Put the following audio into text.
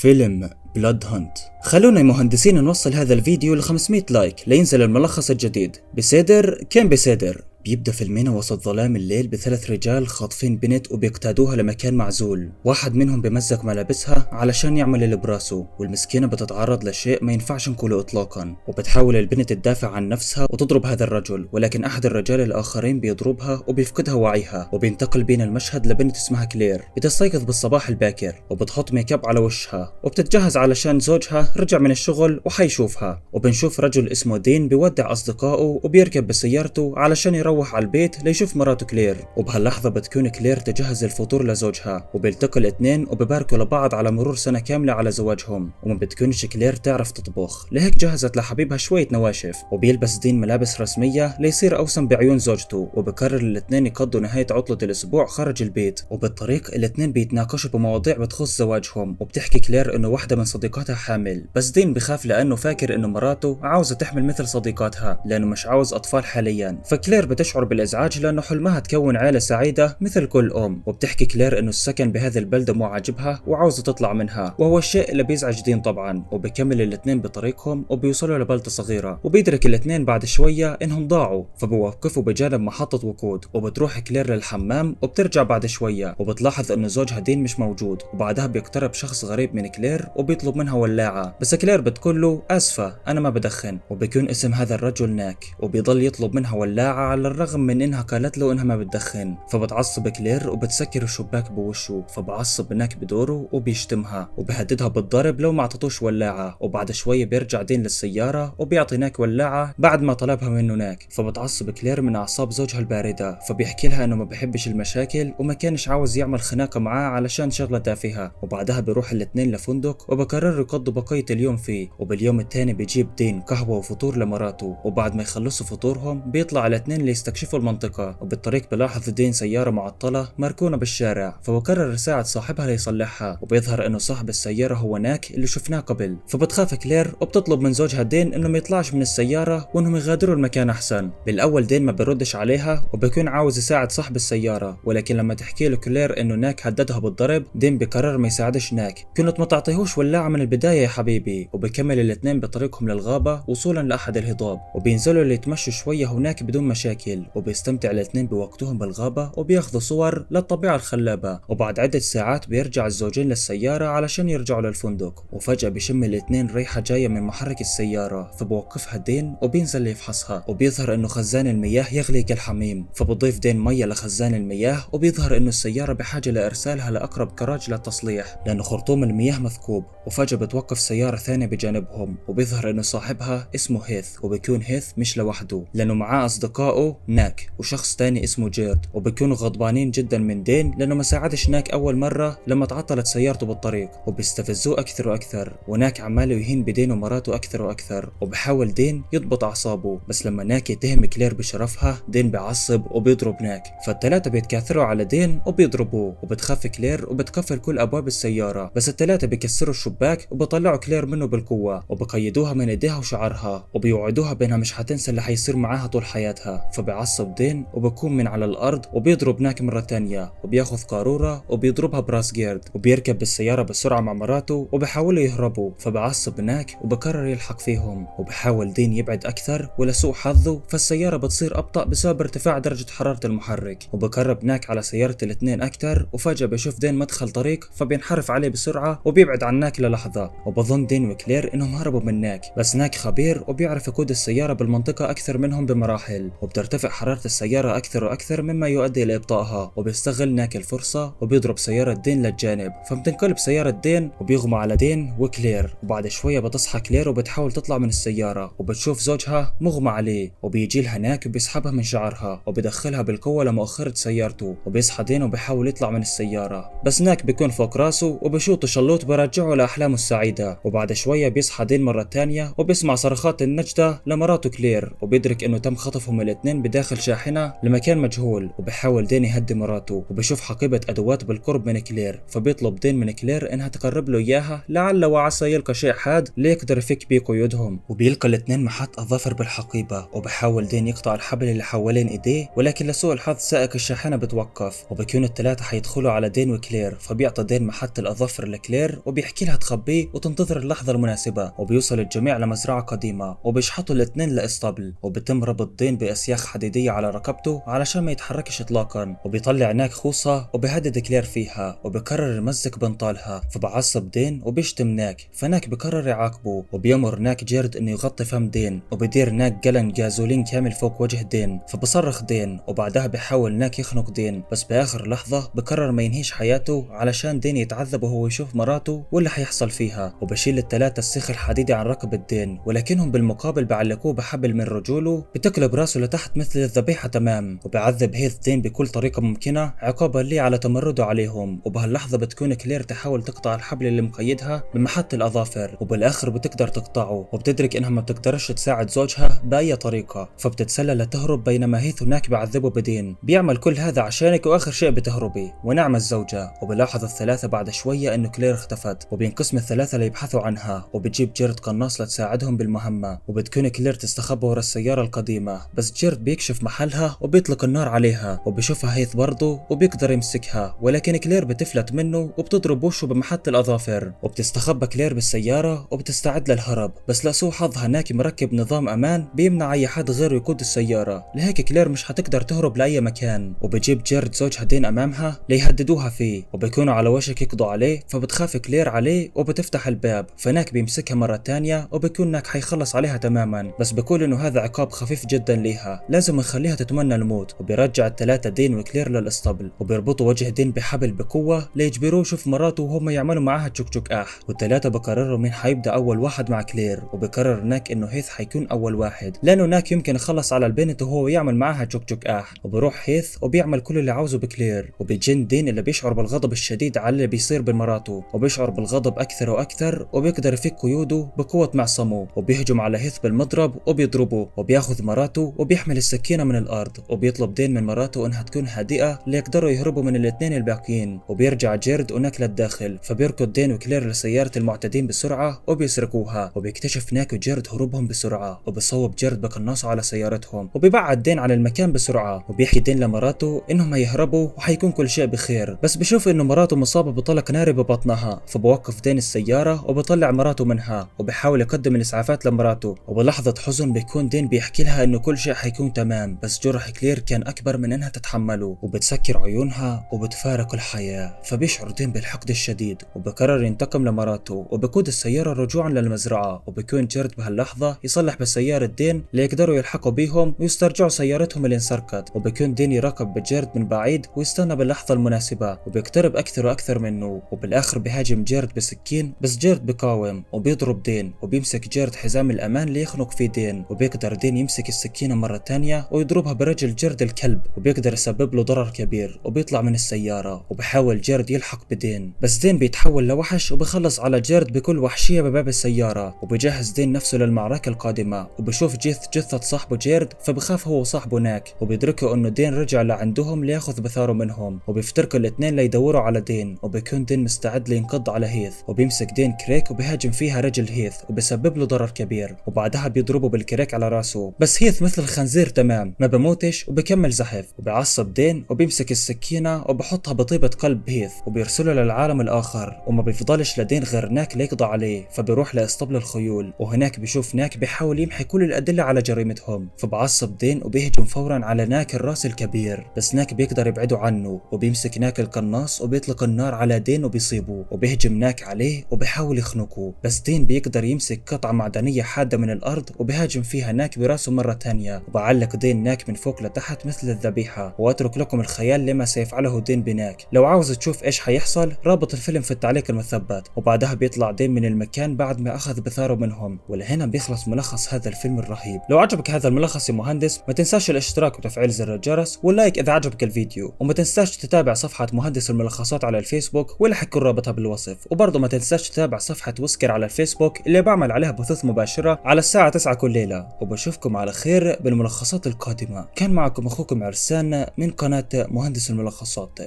فيلم بلاد هانت. خلونا يا مهندسين نوصل هذا الفيديو ل 500 لايك لينزل الملخص الجديد. بسادر كان بسادر بيبدأ فيلمنا وسط ظلام الليل بثلاث رجال خاطفين بنت وبيقتادوها لمكان معزول. واحد منهم بمزق ملابسها علشان يعمل اللي براسه، والمسكينة بتتعرض لشيء ما ينفعش نقوله اطلاقا، وبتحاول البنت تدافع عن نفسها وتضرب هذا الرجل، ولكن احد الرجال الاخرين بيضربها وبيفقدها وعيها. وبينتقل بين المشهد لبنت اسمها كلير بتستيقظ بالصباح الباكر وبتحط ميك اب على وشها وبتتجهز علشان زوجها رجع من الشغل وحيشوفها. وبنشوف رجل اسمه دين بيودع اصدقائه وبيركب بسيارته علشان يروح على البيت ليشوف مراته كلير. وبهاللحظة بتكون كلير تجهز الفطور لزوجها، وبيلتقوا الاثنين وبيباركوا لبعض على مرور سنة كاملة على زواجهم. وما بتكونش كلير تعرف تطبخ، لهيك جهزت لحبيبها شوية نواشف. وبيلبس دين ملابس رسمية ليصير أوسم بعيون زوجته، وبقرر الاثنين يقضوا نهاية عطلة الأسبوع خارج البيت. وبالطريق الاثنين بيتناقشوا بمواضيع بتخص زواجهم. وبتحكي كلير إنه واحدة من صديقاتها حامل، بس دين بخاف لأنه فاكر إنه مراته عاوزة تحمل مثل صديقاتها لأنه مش عاوز أطفال حاليا. فكلير بتشعر بالإزعاج لأنه حلمها تكون عائلة سعيدة مثل كل أم. وبتحكي كلير إنه السكن بهذه البلدة مو عاجبها وعاوزة تطلع منها، وهو الشيء اللي بيزعج دين طبعا. وبكمل الاثنين بطريقهم وبيوصلوا لبلدة صغيرة، وبيدرك الاثنين بعد شوية إنهم ضاعوا، فبوقفوا بجانب محطة وقود. وبتروح كلير للحمام وبترجع بعد شوية وبتلاحظ إنه زوجها دين مش موجود. وبعدها بيقترب شخص غريب من كلير وبيطلب منها ولاعة، بس كلير بتقول له آسفة أنا ما بدخن. وبيكون اسم هذا الرجل ناك، وبيضل يطلب منها ولاعة على الرغم من إنها قالت له إنها ما بتدخن. فبتعصب كلير وبتسكر الشباك بوشه، فبعصب ناك بدوره وبيشتمها وبهددها بالضرب لو ما عطتوش ولاعة. وبعد شوية بيرجع دين للسيارة وبيعطي ناك ولاعة بعد ما طلبها منه ناك. فبتعصب كلير من أعصاب زوجها الباردة، فبيحكي لها إنه ما بحبش المشاكل وما كانش عاوز يعمل خناقة معاه علشان شغلة تافهة. وبعدها بيروح الاثنين لفندق وبقرروا يقضوا بقية اليوم فيه. وباليوم الثاني بيجيب دين قهوة وفطور لمراته، وبعد ما يخلصوا فطورهم بيطلع الاثنين ليستكشفوا المنطقة. وبالطريق بلاحظ دين سيارة معطلة مركونة بالشارع، فبقرر يساعد صاحبها ليصلحها. وبيظهر انه صاحب السيارة هو ناك اللي شفناه قبل. فبتخاف كلير وبتطلب من زوجها دين انه ما يطلعش من السيارة وانهم يغادروا المكان احسن. بالاول دين ما بيردش عليها وبيكون عاوز يساعد صاحب السيارة، ولكن لما تحكي له كلير انه ناك هددها بالضرب دين بقرر ما يساعدش ناك. كنت ما تعطيهوش ولاعة من البداية يا حبيبي. وبكمل الاثنين بطريقهم للغابة وصولا لاحد الهضاب، وبينزلوا ليتمشوا شوية هناك بدون مشاكل. وبيستمتع الاثنين بوقتهم بالغابة وبياخذوا صور للطبيعة الخلابة. وبعد عدة ساعات بيرجع الزوجين للسيارة علشان يرجعوا للفندق، وفجأة بيشم الاثنين ريحة جاية من محرك السيارة. فبوقفها دين وبينزل ليفحصها، وبيظهر انه خزان المياه يغلي كالحميم. فبضيف دين مية لخزان المياه، وبيظهر انه السيارة بحاجة لارسالها لاقرب كراج للتصليح لانه خرطوم المياه مثقوب. وفجأة بتوقف سيارة ثانية بجانبهم، وبيظهر انه صاحبها اسمه هيث. وبيكون هيث مش لوحده لانه معاه اصدقائه ناك وشخص تاني اسمه جيرد. وبيكونوا غضبانين جدا من دين لانه ما ساعدش ناك اول مرة لما تعطلت سيارته بالطريق، وبيستفزوه اكثر واكثر. وناك عماله يهين بدين ومراته اكثر واكثر، وبحاول دين يضبط اعصابه. بس لما ناك يتهم كلير بشرفها دين بيعصب وبيضرب ناك. فالثلاثة بيتكاثروا على دين وبيضربوه. وبتخاف كلير وبتقفل كل ابواب السيارة، بس الثلاثة بيكسروا الشباك وبيطلعوا كلير منه بالقوة، وبقيدوها من ايديها وشعرها، وبيوعدوها بانها مش حتنسى اللي حيصير معاها طول حياتها. فبيعصب دين وبكون من على الارض وبيضرب ناك مرة تانية، وبياخذ قارورة وبيضربها براس جيرد. وبيركب بالسيارة بسرعة مع مراته وبيحاولوا يهربوا. فبعصب ناك وبقرر يلحق فيهم، وبحاول دين يبعد اكثر ولسوء حظه فالسيارة بتصير ابطأ بسبب ارتفاع درجة حرارة المحرك. وبقرب ناك على سيارة الاثنين اكثر، وفجأة بيشوف دين مدخل طريق فبينحرف عليه بسرعة وبيبعد عن ناك للحظة. وبظن دين وكلير انهم هربوا من ناك، بس ناك خبير وبيعرف يقود السيارة بالمنطقة اكثر منهم بمراحل. وبترتفع حرارة السيارة اكثر واكثر مما يؤدي لابطائها. وبيستغل ناك الفرصة وبيضرب سيارة دين للجانب، فبتنقلب سيارة دين وبيغمى على دين وكلير. وبعد شوية بتصحى كلير وبتحاول تطلع من السيارة، وبتشوف زوجها مغمى عليه. وبيجي لها ناك وبيسحبها من شعرها وبيدخلها بالقوة لمؤخرة سيارته. وبيصحى دين وبيحاول يطلع من السيارة، بس ناك بيكون فوق راسه وبيشوط شلوط برجعه لأحلامه السعيدة. وبعد شوية بيصحى دين مرة تانية وبيسمع صرخات النجدة لمراته كلير، وبيدرك انه تم خطفهم الاثنين بداخل شاحنة لمكان مجهول، وبحاول دين يهدي مراته، وبشوف حقيبة أدوات بالقرب من كلير، فبيطلب دين من كلير إنها تقرب له إياها لعل وعسى يلقى شيء حاد ليقدر يفك بيه قيودهم. وبيلقى الاثنين محط أظافر بالحقيبة، وبحاول دين يقطع الحبل اللي حوالين إيديه، ولكن لسوء الحظ سائق الشاحنة بتوقف، وبكون الثلاثة حيدخلوا على دين وكلير، فبيعطي دين محط الأظافر لكلير وبيحكي لها تخبيه وتنتظر اللحظة المناسبة. وبيوصل الجميع لمزرعة قديمة، وبيشحطوا الاثنين لإسطبل، وبيتم ربط دين بأسياخ حديدية على رقبته علشان ما يتحركش إطلاقا، وبيطلع هناك خوصة وبيهدد كلير فيها، وبيقرر يمزق بنطالها، فبعصب دين وبيشتم ناك، فناك بيقرر يعاقبه، وبيأمر ناك جيرد إنه يغطي فم دين، وبيدير ناك جلن جازولين كامل فوق وجه دين، فبصرخ دين، وبعدها بيحاول ناك يخنق دين، بس بآخر لحظة بقرر ما ينهيش حياته علشان دين يتعذب وهو يشوف مراته واللي حيحصل فيها. وبشيل الثلاثة السيخ الحديدي عن رقبة دين، ولكنهم بالمقابل بعلقوه بحبل من رجوله بتقلب راسه لتحت مثل الذبيحة تمام. وبيعذب هيث دين بكل طريقة ممكنة عقابا ليه على تمرده عليهم، وبهاللحظة بتكون كلير تحاول تقطع الحبل اللي مقيدها بمحط الأظافر، وبالآخر بتقدر تقطعه، وبتدرك إنها ما بتقدرش تساعد زوجها بأي طريقة، فبتتسلى لتهرب بينما هيث هناك بعذبه بدين. بيعمل كل هذا عشانك وآخر شيء بتهربي، ونعم الزوجة. وبلاحظ الثلاثة بعد شوية إنه كلير اختفت، وبينقسم الثلاثة ليبحثوا عنها، وبتجيب جيرد قناص لتساعدهم بالمهمة، وبتكون كلير تستخبى ورا السيارة القديمة، بس جيرد بيكشف محلها وبيطلق النار عليها، وبيشوفها هيث برضه وبيقدر يمسكها، ولكن كلير بتفلت منه وبتضرب وشه بمحط الأظافر، وبتستخبى كلير بالسيارة وبتستعد للهرب، بس لسوء حظها هناك مركب نظام أمان بيمنع أي حد غيره يقود السيارة، لهيك كلير مش هتقدر تهرب لأي مكان. وبجيب جيرد زوجها دين أمامها ليهددوها فيه، وبيكونوا على وشك يقضوا عليه، فبتخاف كلير عليه وبتفتح الباب، فناك بيمسكها مرة تانية وبيكون ناك حيخلص عليها تماما، بس بيقول إنه هذا عقاب خفيف جدا ليها، لازم نخليها تتمنى الموت. وبيرجع الثلاثة دين وكلير للإسطبل، وبيربطوا وجه دين بحبل بقوة ليجبروه يشوف مراته وهم يعملوا معاها تشوك اح، والثلاثة بقرروا مين حيبدأ أول واحد مع كلير، وبقرر ناك إنه هيث حيكون أول واحد لأنه ناك يمكن يخلص على البنت وهو يعمل معاها تشوك اح. وبروح هيث وبيعمل كل اللي عاوزه بكلير، وبيجن دين اللي بيشعر بالغضب الشديد على اللي بيصير بمراته، وبيشعر بالغضب أكثر وأكثر، وبيقدر يفك قيوده بقوة معصمه، وبيهجم على هيث بالمضرب وبيضربه، وبياخذ مراته وبيحمل السكينة من الأرض، وبيطلب دين من مراته إنها تكون هادئة ليقدروا يهربوا من الاثنين الباقيين. وبيرجع جيرد وناك للداخل، فبيركض دين وكلير لسيارة المعتدين بسرعة وبيسرقوها، وبيكتشف ناك وجيرد هروبهم بسرعة، وبيصوب جيرد بقناصه على سيارتهم، وبيبعد دين عن المكان بسرعة، وبيحكي دين لمراته إنهم هيهربوا وحيكون كل شيء بخير، بس بشوف إنه مراته مصابة بطلق ناري ببطنها، فبوقف دين السيارة وبطلع مراته منها، وبيحاول يقدم الإسعافات لمراته. وبلحظة حزن بيكون دين بيحكي لها إنه كل شيء حيكون تمام، بس جرح كلير كان أكبر من إنها تتحمله، وبتسكر عيونها وبتفارق الحياة، فبيشعر دين بالحقد الشديد، وبقرر ينتقم لمراته، وبقود السيارة رجوعا للمزرعة، وبيكون جيرد بهاللحظة يصلح بسيارة دين ليقدروا يلحقوا بيهم ويسترجعوا سيارتهم اللي انسرقت، وبيكون دين يراقب بجيرد من بعيد ويستنى باللحظة المناسبة، وبيقترب أكثر وأكثر منه، وبالآخر بيهاجم جيرد بسكين، بس جيرد بيقاوم وبيضرب دين، وبيمسك جيرد حزام الأمان ليخنق فيه دين، وبيقدر دين يمسك السكينة مرة تانية ويضربها برجل جيرد الكلب، وبيقدر يسبب له ضرر كبير، وبيطلع من السيارة، وبحاول جيرد يلحق بدين، بس دين بيتحول لوحش وبيخلص على جيرد بكل وحشية بباب السيارة، وبيجهز دين نفسه للمعركة القادمة، وبشوف جثة صاحبه جيرد، فبخاف هو وصاحبه ناك، وبيدركوا انه دين رجع لعندهم لياخذ بثاره منهم، وبيفترقوا الاثنين ليدوروا على دين، وبيكون دين مستعد لينقض على هيث، وبيمسك دين كريك وبيهاجم فيها رجل هيث وبيسبب له ضرر كبير، وبعدها بيضربه بالكريك على راسه، بس هيث مثل الخنزير تمام ما بموتش وبكمل زحف، وبيعصب دين وبيمسك السكينة وبحطها بطيبة قلب هيث وبيرسله للعالم الآخر، وما بيفضلش لدين غير ناك ليقضى عليه، فبيروح لإسطبل الخيول، وهناك بيشوف ناك بيحاول يمحي كل الأدلة على جريمتهم، فبعصب دين وبيهجم فورا على ناك الراس الكبير، بس ناك بيقدر يبعده عنه، وبيمسك ناك القناص وبيطلق النار على دين وبيصيبه، وبيهجم ناك عليه وبيحاول يخنقه، بس دين بيقدر يمسك قطعة معدنية حادة من الأرض وبيهاجم فيها ناك براسه مرة تانية، وبعلق دين ناك من فوق لتحت مثل الذبيحة، وأترك لكم الخيال لما سيفعله دين بناك. لو عاوز تشوف إيش حيحصل رابط الفيلم في التعليق المثبت. وبعدها بيطلع دين من المكان بعد ما أخذ بثاره منهم. ولهنا بيخلص ملخص هذا الفيلم الرهيب. لو عجبك هذا الملخص يا مهندس ما تنساش الاشتراك وتفعيل زر الجرس واللايك إذا عجبك الفيديو، وما تنساش تتابع صفحة مهندس الملخصات على الفيسبوك واللي حيكون رابطها بالوصف، وبرضه ما تنساش تتابع صفحة وسكر على الفيسبوك اللي بعمل عليها بثوث مباشرة على الساعة 9 كل ليلة. وبشوفكم على خير بالملخصات الملخصات القادمة. كان معكم أخوكم عرسان من قناة مهندس الملخصات.